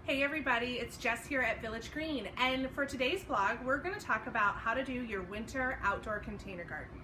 Hey everybody, it's Jess here at Village Green, and for today's vlog we're going to talk about how to do your winter outdoor container garden.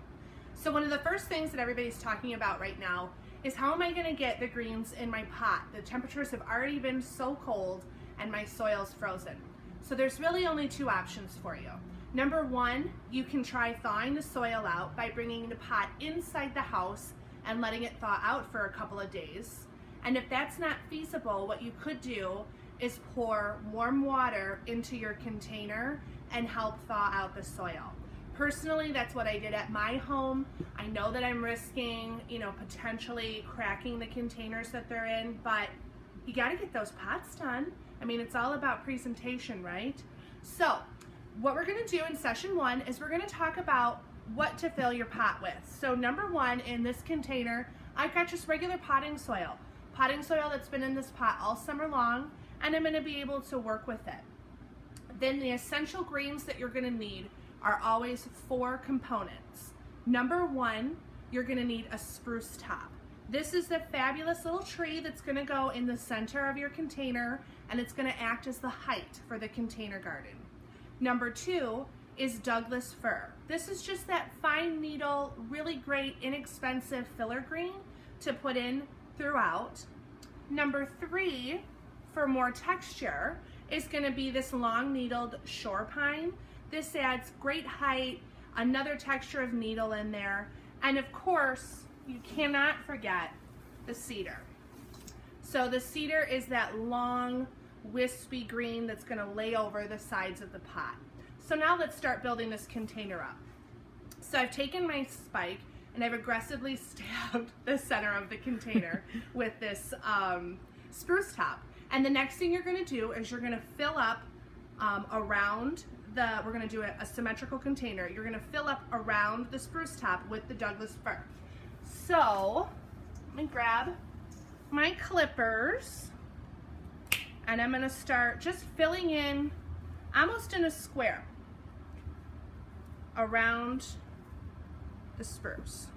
So one of the first things that everybody's talking about right now is how am I going to get the greens in my pot? The temperatures have already been so cold and my soil's frozen. So there's really only two options for you. Number one, you can try thawing the soil out by bringing the pot inside the house and letting it thaw out for a couple of days. And if that's not feasible, what you could do is pour warm water into your container and help thaw out the soil. Personally, that's what I did at my home. I know that I'm risking, potentially cracking the containers that they're in, but you gotta get those pots done. I mean, it's all about presentation, right? So, what we're gonna do in session one is we're gonna talk about what to fill your pot with. So number one, in this container, I've got just regular potting soil that's been in this pot all summer long, and I'm going to be able to work with it. Then the essential greens that you're going to need are always four components. Number one, you're going to need a spruce top. This is the fabulous little tree that's going to go in the center of your container, and it's going to act as the height for the container garden. Number two is Douglas fir. This is just that fine needle, really great, inexpensive filler green to put in throughout. Number three, for more texture, is going to be this long needled shore pine. This adds great height, another texture of needle in there, and of course you cannot forget the cedar. So the cedar is that long wispy green that's going to lay over the sides of the pot. So now let's start building this container up. So I've taken my spike and I've aggressively stabbed the center of the container with this spruce top. And the next thing you're going to do is you're going to fill up around we're going to do a symmetrical container. You're going to fill up around the spruce top with the Douglas fir. So let me grab my clippers and I'm going to start just filling in almost in a square around the spruce.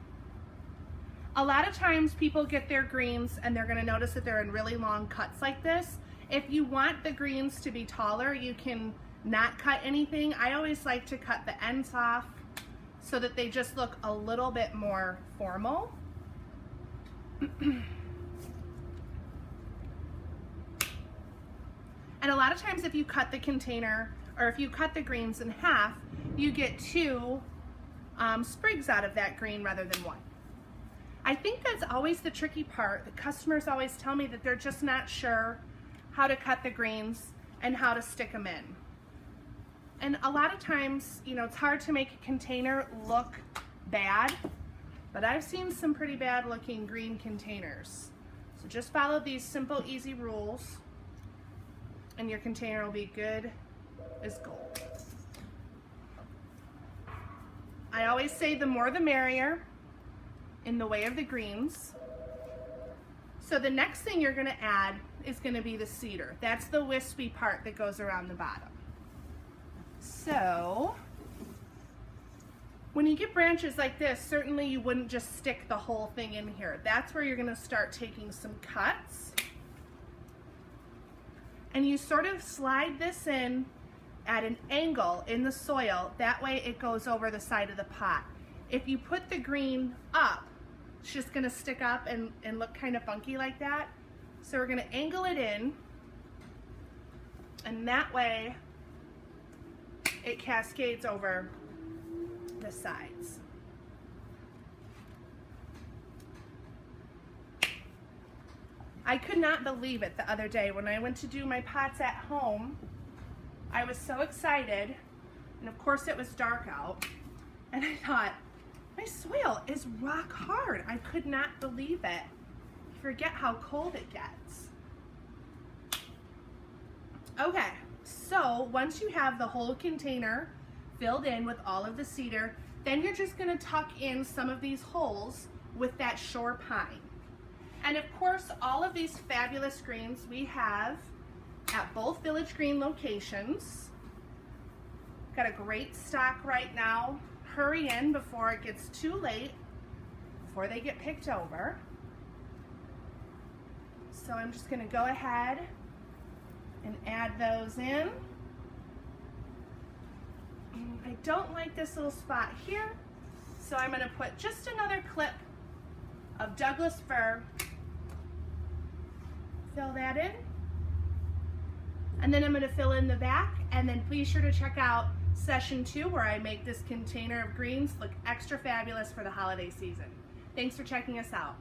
A lot of times people get their greens and they're going to notice that they're in really long cuts like this. If you want the greens to be taller, you can not cut anything. I always like to cut the ends off so that they just look a little bit more formal. And a lot of times if you cut the container or if you cut the greens in half, you get two sprigs out of that green rather than one. I think that's always the tricky part. The customers always tell me that they're just not sure how to cut the greens and how to stick them in. And a lot of times, it's hard to make a container look bad, but I've seen some pretty bad looking green containers. So just follow these simple, easy rules and your container will be good as gold. I always say the more the merrier in the way of the greens. So the next thing you're going to add is going to be the cedar. That's the wispy part that goes around the bottom. So when you get branches like this, certainly you wouldn't just stick the whole thing in here. That's where you're going to start taking some cuts. And you sort of slide this in at an angle in the soil. That way it goes over the side of the pot. If you put the green up, it's just going to stick up and look kind of funky like that. So we're going to angle it in, and that way it cascades over the sides. I could not believe it the other day when I went to do my pots at home. I was so excited, and of course it was dark out, and I thought, my soil is rock hard. I could not believe it. Forget how cold it gets. Okay, so once you have the whole container filled in with all of the cedar, then you're just going to tuck in some of these holes with that shore pine. And of course, all of these fabulous greens we have at both Village Green locations. Got a great stock right now. Hurry in before it gets too late, before they get picked over. So I'm just going to go ahead and add those in. I don't like this little spot here, so I'm going to put just another clip of Douglas fir. Fill that in. And then I'm going to fill in the back, and then be sure to check out session 2 where I make this container of greens look extra fabulous for the holiday season. Thanks for checking us out.